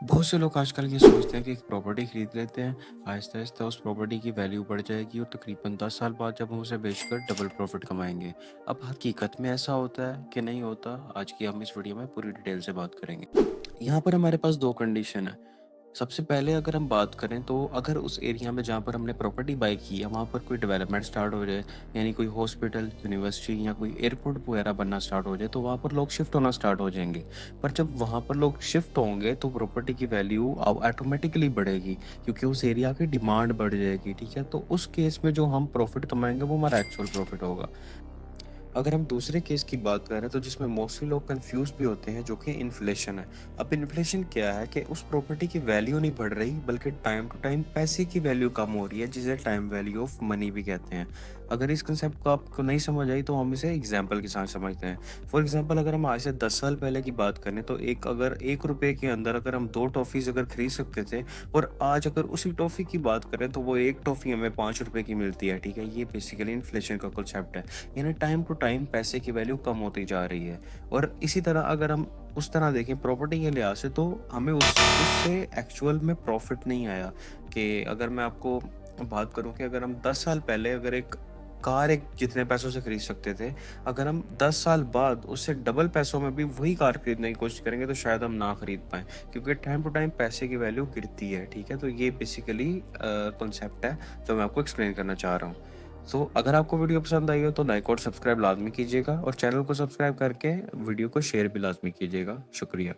बहुत से लोग आजकल ये सोचते हैं कि एक प्रॉपर्टी खरीद लेते हैं, आहिस्ता-आहिस्ता उस प्रॉपर्टी की वैल्यू बढ़ जाएगी और तकरीबन 10 साल बाद जब हम उसे बेचकर डबल प्रॉफ़िट कमाएँगे। अब हकीकत में ऐसा होता है कि नहीं होता? आज की हम इस वीडियो में पूरी डिटेल से बात करेंगे। यहाँ पर हमारे पास 2 कंडीशन है। सबसे पहले अगर हम बात करें तो अगर उस एरिया में जहाँ पर हमने प्रॉपर्टी बाय की है वहाँ पर कोई डेवलपमेंट स्टार्ट हो जाए, यानी कोई हॉस्पिटल, यूनिवर्सिटी या कोई एयरपोर्ट वगैरह बनना स्टार्ट हो जाए तो वहाँ पर लोग शिफ्ट होना स्टार्ट हो जाएंगे। पर जब वहाँ पर लोग शिफ्ट होंगे तो प्रॉपर्टी की वैल्यू ऑटोमेटिकली बढ़ेगी, क्योंकि उस एरिया की डिमांड बढ़ जाएगी। ठीक है, तो उस केस में जो हम प्रॉफिट कमाएंगे वो हमारा एक्चुअल प्रॉफिट होगा। अगर हम दूसरे केस की बात करें तो जिसमें मोस्टली लोग कंफ्यूज भी होते हैं, जो कि इन्फ्लेशन है। अब इन्फ्लेशन क्या है कि उस प्रॉपर्टी की वैल्यू नहीं बढ़ रही, बल्कि टाइम टू टाइम पैसे की वैल्यू कम हो रही है, जिसे टाइम वैल्यू ऑफ मनी भी कहते हैं। अगर इस कंसेप्ट को आपको नहीं समझ आई तो हम इसे एग्जाम्पल के साथ समझते हैं। फॉर एग्जाम्पल, अगर हम आज से 10 साल पहले की बात करें तो अगर 1 रुपए के अंदर अगर हम 2 टॉफ़ीज़ अगर खरीद सकते थे, और आज अगर उसी टॉफ़ी की बात करें तो वो एक टॉफ़ी हमें 5 रुपए की मिलती है। ठीक है, ये बेसिकली इन्फ्लेशन का कंसेप्ट है। यानी टाइम टू टाइम पैसे की वैल्यू कम होती जा रही है। और इसी तरह अगर हम उस तरह देखें प्रॉपर्टी के लिहाज से, तो हमें उससे एक्चुअल में प्रॉफिट नहीं आया। कि अगर मैं आपको बात करूं कि अगर हम 10 साल पहले अगर एक कार एक जितने पैसों से खरीद सकते थे, अगर हम 10 साल बाद उससे डबल पैसों में भी वही कार खरीदने की कोशिश करेंगे तो शायद हम ना खरीद पाए, क्योंकि टाइम टू टाइम पैसे की वैल्यू गिरती है। ठीक है, तो ये बेसिकली कॉन्सेप्ट है जो मैं आपको एक्सप्लेन करना चाह रहा हूँ। सो अगर आपको वीडियो पसंद आई हो तो लाइक और सब्सक्राइब लाजमी कीजिएगा, और चैनल को सब्सक्राइब करके वीडियो को शेयर भी लाजमी कीजिएगा। शुक्रिया।